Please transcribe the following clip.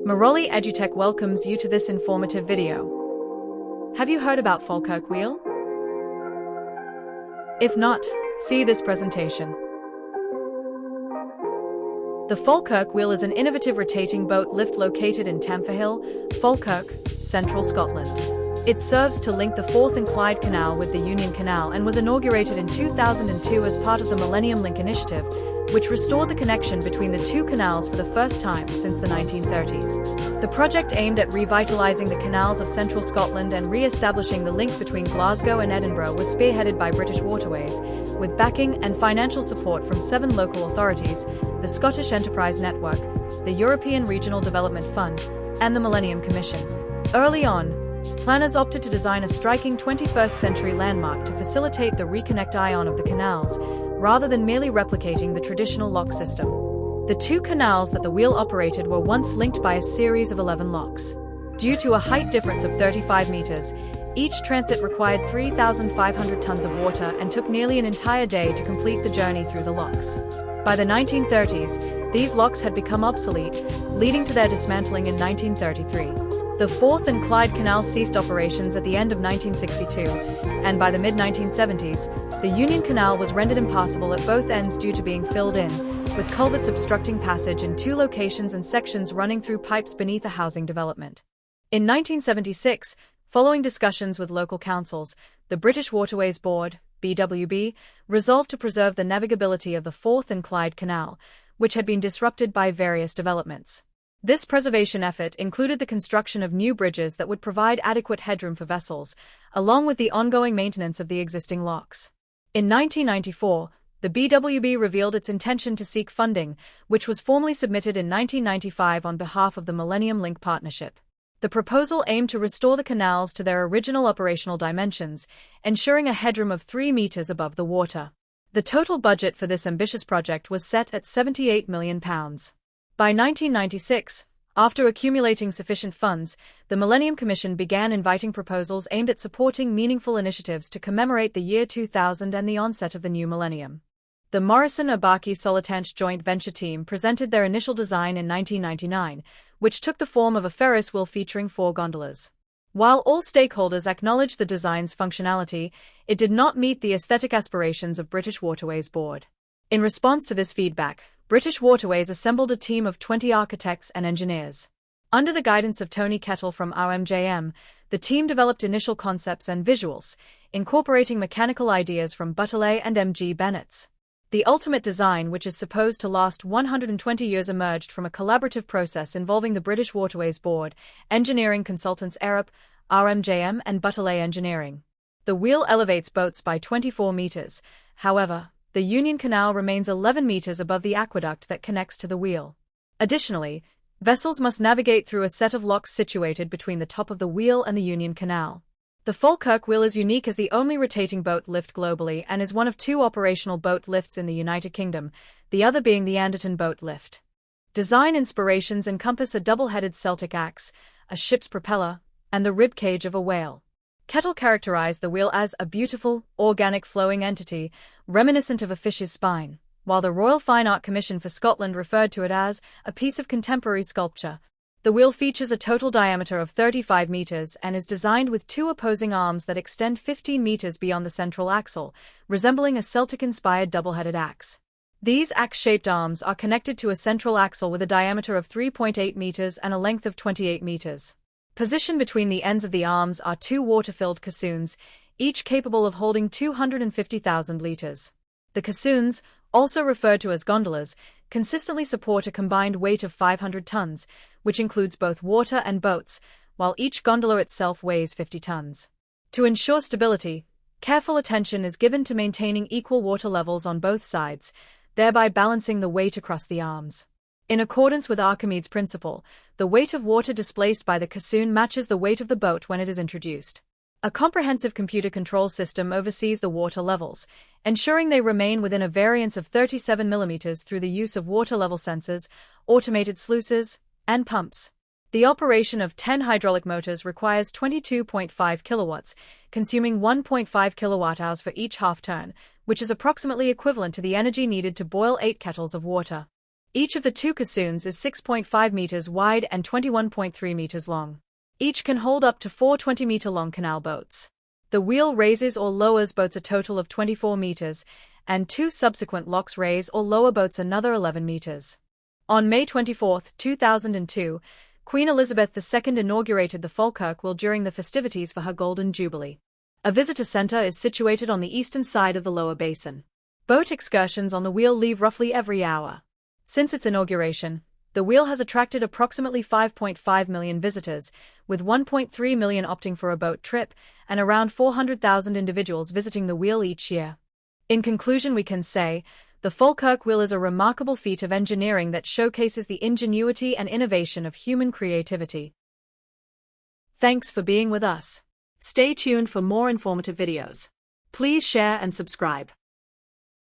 Marolli EduTech welcomes you to this informative video. Have you heard about Falkirk Wheel? If not, see this presentation. The Falkirk Wheel is an innovative rotating boat lift located in Tamforhill, Falkirk, central Scotland. It serves to link the Forth and Clyde Canal with the Union Canal and was inaugurated in 2002 as part of the Millennium Link Initiative, which restored the connection between the two canals for the first time since the 1930s. The project aimed at revitalising the canals of central Scotland and re-establishing the link between Glasgow and Edinburgh was spearheaded by British Waterways, with backing and financial support from 7 local authorities, the Scottish Enterprise Network, the European Regional Development Fund, and the Millennium Commission. Early on, planners opted to design a striking 21st-century landmark to facilitate the reconnect-ion of the canals, rather than merely replicating the traditional lock system. The two canals that the wheel operated were once linked by a series of 11 locks. Due to a height difference of 35 meters, each transit required 3,500 tons of water and took nearly an entire day to complete the journey through the locks. By the 1930s, these locks had become obsolete, leading to their dismantling in 1933. The Forth and Clyde Canal ceased operations at the end of 1962, and by the mid-1970s, the Union Canal was rendered impassable at both ends due to being filled in, with culverts obstructing passage in 2 locations and sections running through pipes beneath a housing development. In 1976, following discussions with local councils, the British Waterways Board, BWB, resolved to preserve the navigability of the Forth and Clyde Canal, which had been disrupted by various developments. This preservation effort included the construction of new bridges that would provide adequate headroom for vessels, along with the ongoing maintenance of the existing locks. In 1994, the BWB revealed its intention to seek funding, which was formally submitted in 1995 on behalf of the Millennium Link Partnership. The proposal aimed to restore the canals to their original operational dimensions, ensuring a headroom of 3 meters above the water. The total budget for this ambitious project was set at £78 million. By 1996, after accumulating sufficient funds, the Millennium Commission began inviting proposals aimed at supporting meaningful initiatives to commemorate the year 2000 and the onset of the new millennium. The Morrison-Abaki Solitanche joint venture team presented their initial design in 1999, which took the form of a Ferris wheel featuring 4 gondolas. While all stakeholders acknowledged the design's functionality, it did not meet the aesthetic aspirations of British Waterways Board. In response to this feedback, British Waterways assembled a team of 20 architects and engineers. Under the guidance of Tony Kettle from RMJM, the team developed initial concepts and visuals, incorporating mechanical ideas from Butterley and M.G. Bennett's. The ultimate design, which is supposed to last 120 years, emerged from a collaborative process involving the British Waterways Board, engineering consultants Arup, RMJM and Butterley Engineering. The wheel elevates boats by 24 meters, however, the Union Canal remains 11 meters above the aqueduct that connects to the wheel. Additionally, vessels must navigate through a set of locks situated between the top of the wheel and the Union Canal. The Falkirk Wheel is unique as the only rotating boat lift globally and is one of 2 operational boat lifts in the United Kingdom, the other being the Anderton boat lift. Design inspirations encompass a double-headed Celtic axe, a ship's propeller, and the rib cage of a whale. Kettle characterized the wheel as a beautiful, organic flowing entity, reminiscent of a fish's spine, while the Royal Fine Art Commission for Scotland referred to it as a piece of contemporary sculpture. The wheel features a total diameter of 35 meters and is designed with 2 opposing arms that extend 15 meters beyond the central axle, resembling a Celtic-inspired double-headed axe. These axe-shaped arms are connected to a central axle with a diameter of 3.8 meters and a length of 28 meters. Positioned between the ends of the arms are 2 water-filled caissoons, each capable of holding 250,000 liters. The caissoons, also referred to as gondolas, consistently support a combined weight of 500 tons, which includes both water and boats, while each gondola itself weighs 50 tons. To ensure stability, careful attention is given to maintaining equal water levels on both sides, thereby balancing the weight across the arms. In accordance with Archimedes' principle, the weight of water displaced by the caisson matches the weight of the boat when it is introduced. A comprehensive computer control system oversees the water levels, ensuring they remain within a variance of 37 mm through the use of water level sensors, automated sluices, and pumps. The operation of 10 hydraulic motors requires 22.5 kilowatts, consuming 1.5 kilowatt-hours for each half turn, which is approximately equivalent to the energy needed to boil 8 kettles of water. Each of the two caissoons is 6.5 meters wide and 21.3 meters long. Each can hold up to 4 20-meter-long canal boats. The wheel raises or lowers boats a total of 24 meters, and 2 subsequent locks raise or lower boats another 11 meters. On May 24, 2002, Queen Elizabeth II inaugurated the Falkirk Wheel during the festivities for her Golden Jubilee. A visitor center is situated on the eastern side of the lower basin. Boat excursions on the wheel leave roughly every hour. Since its inauguration, the wheel has attracted approximately 5.5 million visitors, with 1.3 million opting for a boat trip and around 400,000 individuals visiting the wheel each year. In conclusion, we can say, the Falkirk Wheel is a remarkable feat of engineering that showcases the ingenuity and innovation of human creativity. Thanks for being with us. Stay tuned for more informative videos. Please share and subscribe.